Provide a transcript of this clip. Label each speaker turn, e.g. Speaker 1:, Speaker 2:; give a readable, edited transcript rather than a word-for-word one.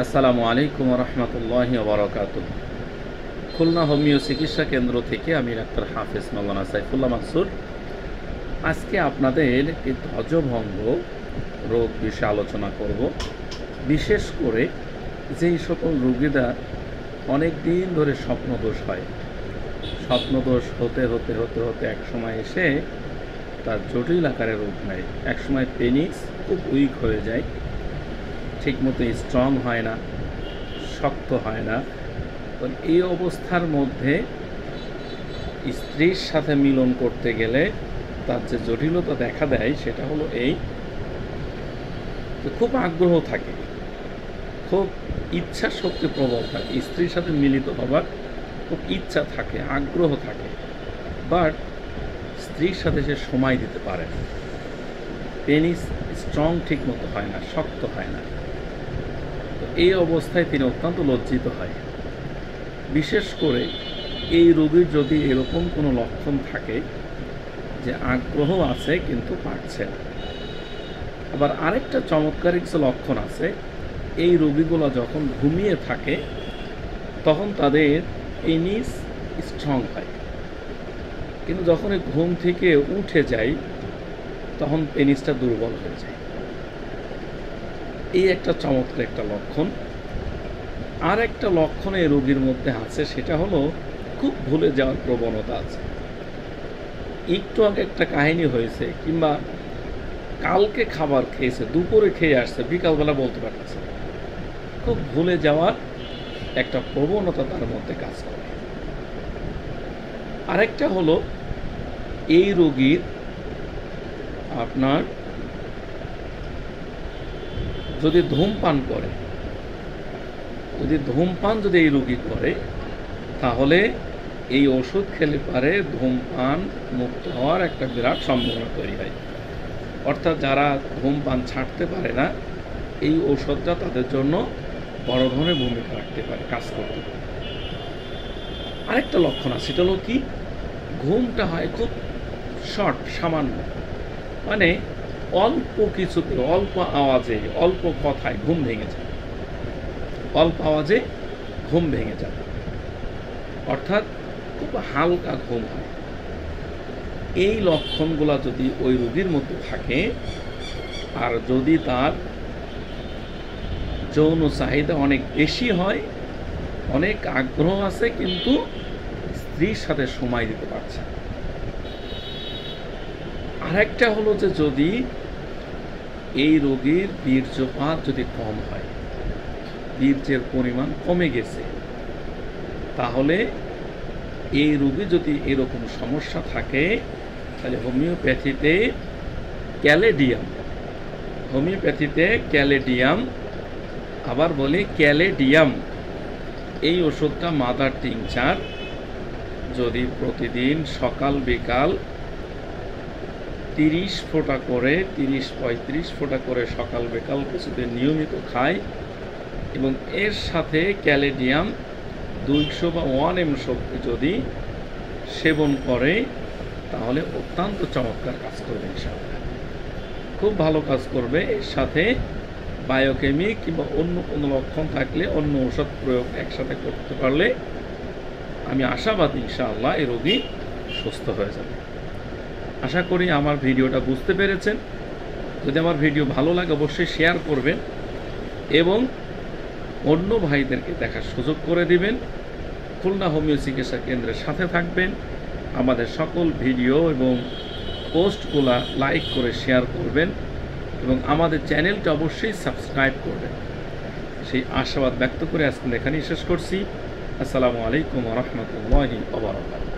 Speaker 1: আসসালামু আলাইকুম রহমতুল্লাহি ওবরাকাতুহু। খুলনা হোমিও চিকিৎসা কেন্দ্র থেকে আমি ডাক্তার হাফেজ মাওলানা সাইফুল্লাহ মাকসুদ। আজকে আপনাদের এই ধ্বজভঙ্গ রোগ বিষয়ে আলোচনা করব। বিশেষ করে যেই সকল রোগীরা অনেক দিন ধরে স্বপ্নদোষ হয়, স্বপ্নদোষ হতে হতে হতে হতে এক সময় এসে তার জটিল আকারে রোগ নেয়। একসময় পেনিস খুব উইক হয়ে যায়, ঠিকমতো স্ট্রং হয় না, শক্ত হয় না। তো এই অবস্থার মধ্যে স্ত্রীর সাথে মিলন করতে গেলে তার যে জটিলতা দেখা দেয় সেটা হলো এই, খুব আগ্রহ থাকে, খুব ইচ্ছা শক্তি প্রবল থাকে, স্ত্রীর সাথে মিলিত হবার খুব ইচ্ছা থাকে, আগ্রহ থাকে, বাট স্ত্রীর সাথে সে সময় দিতে পারে না। পেনিস স্ট্রং ঠিকমতো হয় না, শক্ত হয় না। এই অবস্থায় তিনি অত্যন্ত লজ্জিত হয়। বিশেষ করে এই রোগীর যদি এরকম কোনো লক্ষণ থাকে যে আগ্রহ আছে কিন্তু পারছে না। আবার আরেকটা চমৎকার কিছু লক্ষণ আছে, এই রোগীগুলো যখন ঘুমিয়ে থাকে তখন তাদের পেনিস স্ট্রং হয়, কিন্তু যখন ঘুম থেকে উঠে যায় তখন পেনিসটা দুর্বল হয়ে যায়। এই একটা চমৎকার একটা লক্ষণ। আর একটা লক্ষণ এই রোগীর মধ্যে আছে, সেটা হলো খুব ভুলে যাওয়ার প্রবণতা আছে। একটু আগে একটা কাহিনী হয়েছে, কিংবা কালকে খাবার খেয়েছে, দুপুরে খেয়ে আসছে, বিকালবেলা বলতে পারতেছে। খুব ভুলে যাওয়ার একটা প্রবণতা তার মধ্যে কাজ করে। আরেকটা হলো এই রোগীর আপনার যদি ধূমপান করে, যদি এই রোগী করে, তাহলে এই ওষুধ খেলে পারে ধূমপান মুক্ত হওয়ার একটা বিরাট সম্ভাবনা তৈরি হয়। অর্থাৎ যারা ধূমপান ছাড়তে পারে না, এই ওষুধটা তাদের জন্য বড় ধরনের ভূমিকা রাখতে পারে, কাজ করতে পারে। আরেকটা লক্ষণ আছে, সেটা হলো কি, ঘুমটা হয় খুব শর্ট, সামান্য, মানে অল্প কিছুতে, অল্প আওয়াজে, অল্প কথায় ঘুম ভেঙে যায়, অল্প আওয়াজে ঘুম ভেঙে যাবে, অর্থাৎ খুব হালকা ঘুম হয়। এই লক্ষণগুলো যদি ওই রোগীর মধ্যে থাকে, আর যদি তার যৌন চাহিদা অনেক বেশি হয়, অনেক আগ্রহ আছে, কিন্তু স্ত্রীর সাথে সময় দিতে পারছে না। আরেকটা হলো যে যদি এই রোগীর বীর্যপাত যদি কম হয়, বীর্যের পরিমাণ কমে গেছে, তাহলে এই রোগী যদি এরকম সমস্যা থাকে, তাহলে হোমিওপ্যাথিতে ক্যালেডিয়াম, আবার বলি ক্যালেডিয়াম, এই ওষুধটা মাদার টিংচার যদি প্রতিদিন সকাল বিকাল 30 ফোঁটা করে, 30-35 ফোঁটা করে সকাল বিকাল কিছুদিন নিয়মিত খায়, এবং এর সাথে ক্যালেডিয়াম 200 বা 1 ml শক্তি যদি সেবন করে, তাহলে অত্যন্ত চমৎকার কাজ করবে ইনশাআল্লাহ, খুব ভালো কাজ করবে। এর সাথে বায়োকেমিক কিংবা অন্য কোনো লক্ষণ থাকলে অন্য ওষুধ প্রয়োগ একসাথে করতে পারলে আমি আশাবাদী ইনশাআল্লাহ এই রোগী সুস্থ হয়ে যাবে। আশা করি আমার ভিডিওটা বুঝতে পেরেছেন। যদি আমার ভিডিও ভালো লাগে অবশ্যই শেয়ার করবেন এবং অন্য ভাইদেরকে দেখার সুযোগ করে দিবেন। খুলনা হোমিও চিকিৎসা কেন্দ্রের সাথে থাকবেন। আমাদের সকল ভিডিও এবং পোস্টগুলা লাইক করে শেয়ার করবেন এবং আমাদের চ্যানেলটা অবশ্যই সাবস্ক্রাইব করবেন। সেই আশাবাদ ব্যক্ত করে আজকে এখানেই শেষ করছি। আসসালামু আলাইকুম ওয়া রাহমাতুল্লাহি ওয়া বারাকাতুহু।